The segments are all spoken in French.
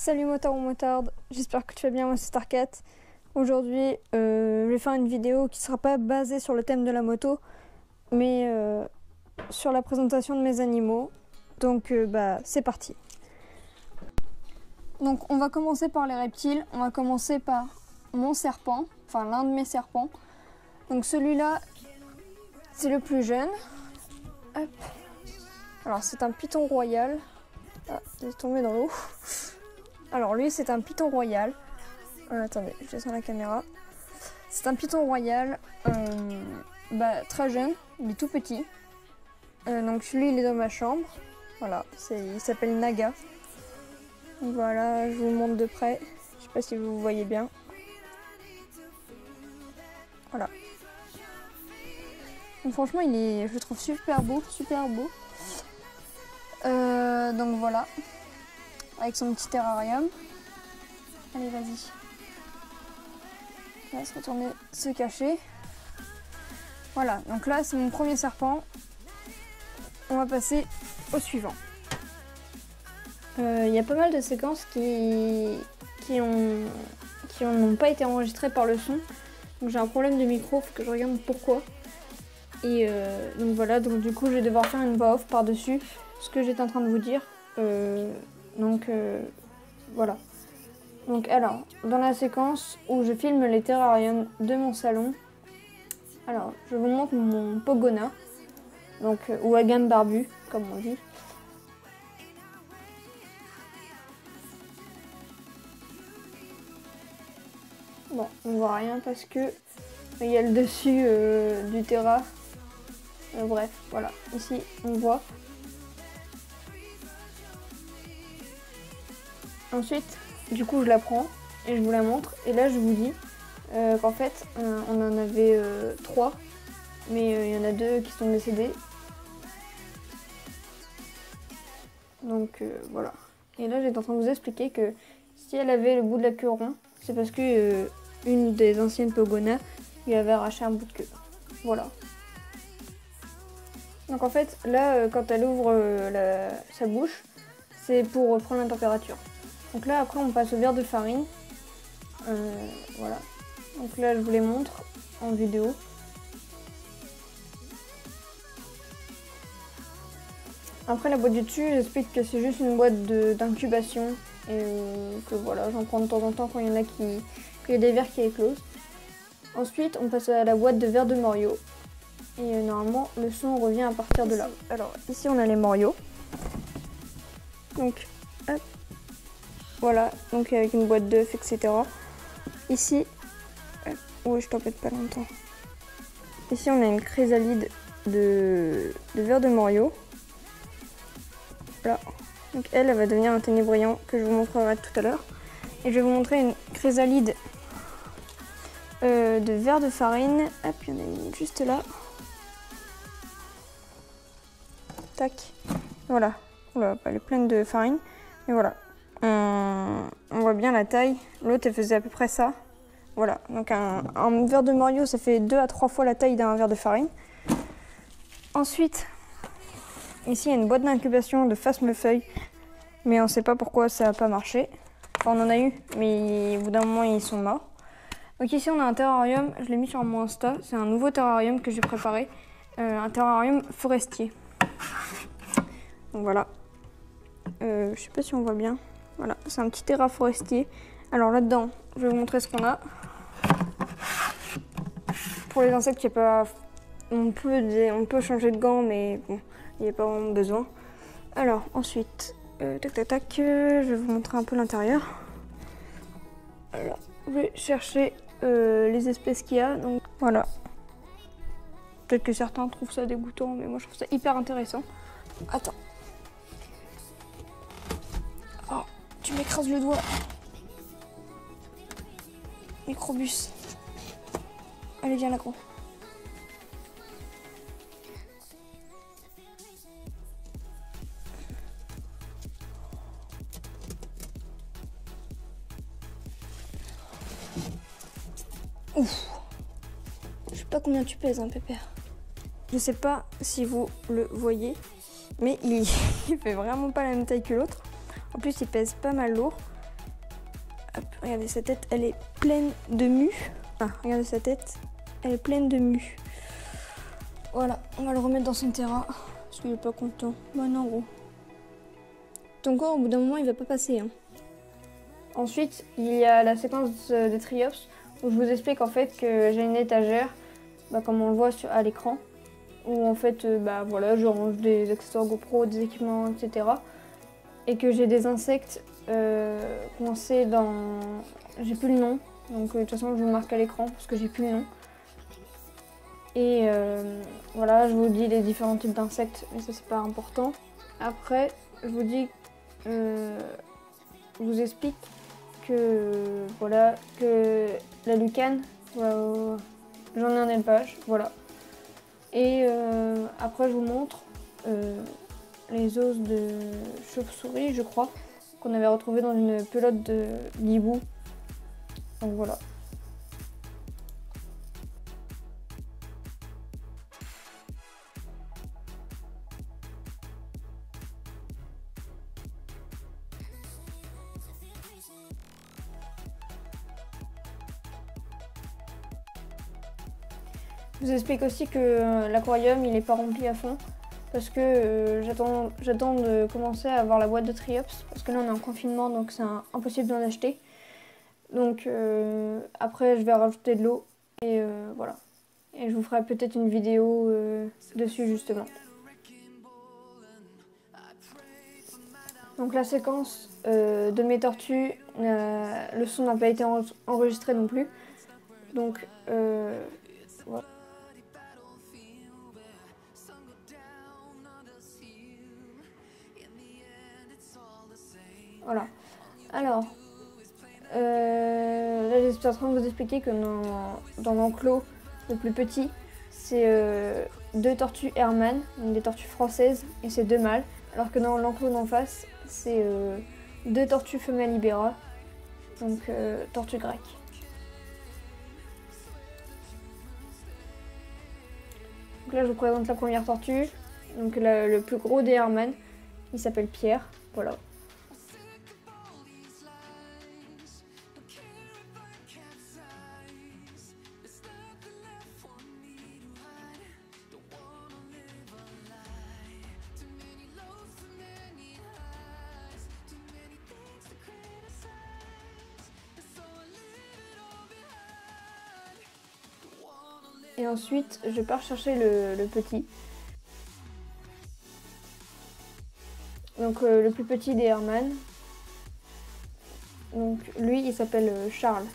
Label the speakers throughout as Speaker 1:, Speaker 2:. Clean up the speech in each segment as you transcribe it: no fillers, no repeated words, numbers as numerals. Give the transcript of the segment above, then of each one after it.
Speaker 1: Salut motard ou motarde, j'espère que tu vas bien, moi c'est Starcat. Aujourd'hui je vais faire une vidéo qui sera pas basée sur le thème de la moto, mais sur la présentation de mes animaux. Donc c'est parti. Donc on va commencer par les reptiles, on va commencer par mon serpent, enfin l'un de mes serpents. Donc celui-là c'est le plus jeune. Hop. Alors c'est un python royal. Ah, il est tombé dans l'eau. Alors lui c'est un python royal. Attendez, je descends la caméra. C'est un python royal, très jeune, il est tout petit. Donc lui il est dans ma chambre. Voilà, il s'appelle Naga. Donc voilà, je vous montre de près. Je sais pas si vous voyez bien. Voilà. Donc franchement je le trouve super beau, super beau. Donc voilà, avec son petit terrarium. Allez, vas-y. On va se retourner, se cacher. Voilà, donc là c'est mon premier serpent. On va passer au suivant. Il y a pas mal de séquences qui n'ont pas été enregistrées par le son. Donc j'ai un problème de micro, faut que je regarde pourquoi. Et donc voilà, donc du coup je vais devoir faire une voix off par-dessus ce que j'étais en train de vous dire. Voilà. Donc alors, dans la séquence où je filme les terrariums de mon salon, alors je vous montre mon Pogona, donc ou à gamme barbu, comme on dit. Bon, on voit rien parce que il y a le dessus du terra. Bref, voilà, ici on voit. Ensuite, du coup je la prends et je vous la montre. Et là je vous dis qu'en fait on en avait 3, mais il y en a 2 qui sont décédés. Donc voilà. Et là j'étais en train de vous expliquer que si elle avait le bout de la queue rond, c'est parce que une des anciennes Pogona lui avait arraché un bout de queue. Voilà. Donc en fait là quand elle ouvre sa bouche, c'est pour prendre la température. Donc là après on passe au verre de farine. Voilà. Donc là je vous les montre en vidéo. Après la boîte du dessus, j'explique que c'est juste une boîte d'incubation et que voilà, j'en prends de temps en temps quand il y en a qu'il y a des verres qui éclosent. Ensuite on passe à la boîte de verre de Morio. Et normalement le son revient à partir de là. Alors ici on a les Morio. Donc hop. Voilà, donc avec une boîte d'œufs, etc. Ici, ouais, je t'embête pas longtemps. Ici, on a une chrysalide de verre de Morio. Voilà. Donc elle va devenir un ténébrillant que je vous montrerai tout à l'heure. Et je vais vous montrer une chrysalide de verre de farine. Hop, il y en a une juste là. Tac. Voilà. Oula, elle est pleine de farine. Et voilà. On voit bien la taille. L'autre elle faisait à peu près ça. Voilà, donc un verre de Morio ça fait 2 à 3 fois la taille d'un verre de farine. Ensuite, ici il y a une boîte d'incubation de Phasmefeuille, mais on ne sait pas pourquoi ça n'a pas marché. Enfin, on en a eu, mais au bout d'un moment ils sont morts. Donc ici on a un terrarium, je l'ai mis sur mon Insta, c'est un nouveau terrarium que j'ai préparé, un terrarium forestier. Donc voilà, je sais pas si on voit bien. Voilà, c'est un petit terra forestier. Alors là-dedans, je vais vous montrer ce qu'on a. Pour les insectes, il n'y a pas... on peut changer de gants, mais bon, il n'y a pas vraiment besoin. Alors ensuite, tac, je vais vous montrer un peu l'intérieur. Alors, je vais chercher les espèces qu'il y a. Donc voilà. Peut-être que certains trouvent ça dégoûtant, mais moi je trouve ça hyper intéressant. Attends. Oh, tu m'écrases le doigt. Microbus. Allez, viens là, gros. Ouf. Je sais pas combien tu pèses, hein, Pépère. Je sais pas si vous le voyez, mais il fait vraiment pas la même taille que l'autre. En plus, il pèse pas mal lourd. Regardez sa tête, elle est pleine de mue. Ah, regardez sa tête, elle est pleine de mue. Voilà, on va le remettre dans son terrain parce qu'il est pas content. Bah non gros. Ton corps au bout d'un moment il va pas passer. Hein. Ensuite, il y a la séquence de Triops où je vous explique en fait que j'ai une étagère, comme on le voit à l'écran, où en fait voilà, je range des accessoires GoPro, des équipements, etc. Et que j'ai des insectes coincés dans... J'ai plus le nom, donc de toute façon je vous marque à l'écran parce que j'ai plus le nom. Et voilà, je vous dis les différents types d'insectes, mais ça c'est pas important. Après, je vous dis, je vous explique que voilà, que la lucane, j'en ai un élevage, voilà. Et après je vous montre les os de chauve-souris, je crois, qu'on avait retrouvé dans une pelote d'hibou. Donc voilà. Je vous explique aussi que l'aquarium il n'est pas rempli à fond parce que j'attends de commencer à avoir la boîte de Triops parce que là on est en confinement donc c'est impossible d'en acheter. Donc après je vais rajouter de l'eau et voilà. Et je vous ferai peut-être une vidéo dessus justement. Donc la séquence de mes tortues, le son n'a pas été enregistré non plus. Donc voilà. Voilà. Alors, là j'étais en train de vous expliquer que dans l'enclos le plus petit, c'est 2 tortues Hermann, donc des tortues françaises, et c'est 2 mâles. Alors que dans l'enclos d'en face, c'est 2 tortues femelles Ibera, donc tortues grecques. Donc là je vous présente la première tortue, donc le plus gros des Hermann, il s'appelle Pierre, voilà. Et ensuite, je pars chercher le petit. Donc le plus petit des Hermann. Donc lui, il s'appelle Charles.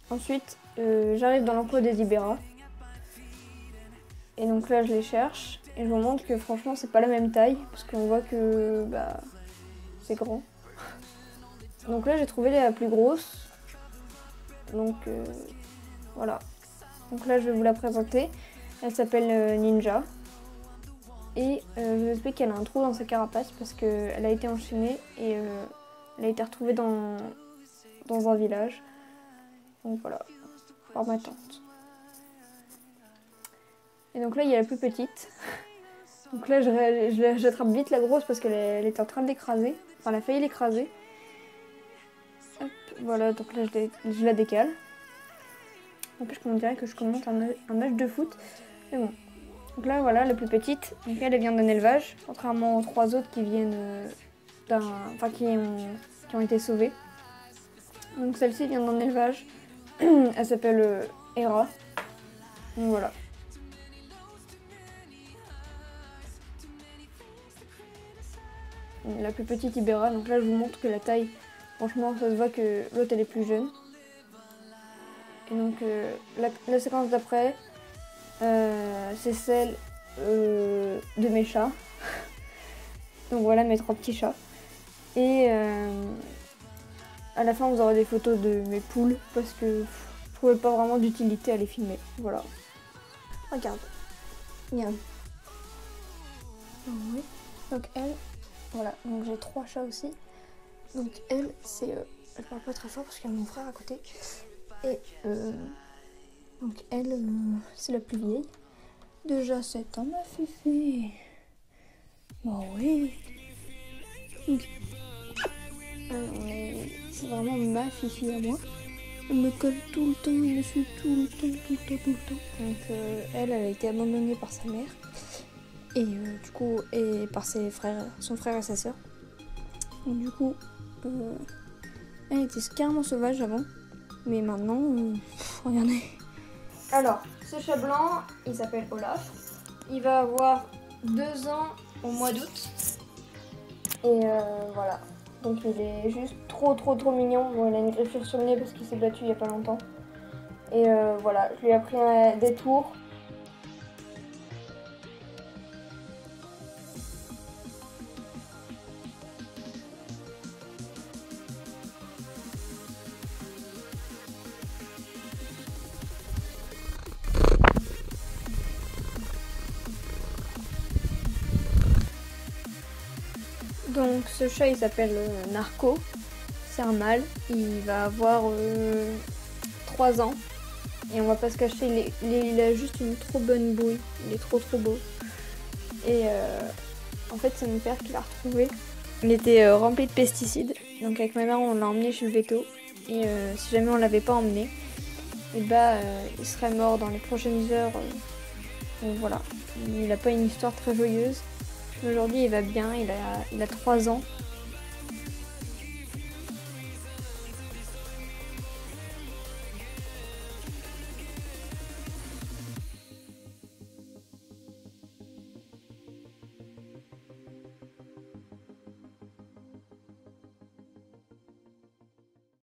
Speaker 1: Ensuite, j'arrive dans l'enclos des Ibera. Et donc là, je les cherche. Et je vous montre que franchement, c'est pas la même taille. Parce qu'on voit que c'est grand. Donc là, j'ai trouvé la plus grosse. Donc voilà. Donc là, je vais vous la présenter. Elle s'appelle Ninja. Et je vous explique qu'elle a un trou dans sa carapace parce qu'elle a été enchaînée et elle a été retrouvée dans un village. Donc voilà, par ma tante. Et donc là, il y a la plus petite. Donc là, j'attrape vite la grosse parce qu'elle était en train de l'écraser. Enfin, elle a failli l'écraser. Hop, voilà, donc là, je la décale. En plus, on dirait que je commente un match de foot. Mais bon. Donc là, voilà, la plus petite. Donc elle vient d'un élevage, contrairement aux 3 autres qui viennent qui ont été sauvées. Donc celle-ci vient d'un élevage. Elle s'appelle Hera. Donc voilà. La plus petite Ibera. Donc là, je vous montre que la taille, franchement, ça se voit que l'autre elle est plus jeune. Et donc la séquence d'après, c'est celle de mes chats. Donc voilà mes 3 petits chats. Et à la fin vous aurez des photos de mes poules parce que je trouvais pas vraiment d'utilité à les filmer. Voilà. Regarde. Regarde. Oui. Donc elle, voilà. Donc j'ai 3 chats aussi. Donc elle, c'est... je parle pas très fort parce qu'il y a mon frère à côté. Et Donc elle, c'est la plus vieille. Déjà 7 ans, ma Fifi. Bon oui. Donc, c'est vraiment ma Fifi à moi. Elle me colle tout le temps, elle me suit tout le temps, tout le temps, tout le temps. Donc elle a été abandonnée par sa mère. Et du coup, et par ses frères, son frère et sa sœur. Donc du coup, elle était carrément sauvage avant. Mais maintenant, regardez. Alors, ce chat blanc, il s'appelle Olaf. Il va avoir 2 ans au mois d'août. Et voilà. Donc il est juste trop mignon. Bon, il a une griffure sur le nez parce qu'il s'est battu il y a pas longtemps. Et voilà, je lui ai appris des tours. Donc ce chat il s'appelle Narco. C'est un mâle. Il va avoir 3 ans. Et on va pas se cacher, il a juste une trop bonne bouille. Il est trop beau. Et en fait, c'est mon père qui l'a retrouvé. Il était rempli de pesticides. Donc avec ma mère, on l'a emmené chez le veto. Et si jamais on l'avait pas emmené, et il serait mort dans les prochaines heures. Donc voilà. Il n'a pas une histoire très joyeuse. Aujourd'hui, il va bien. Il a 3 ans.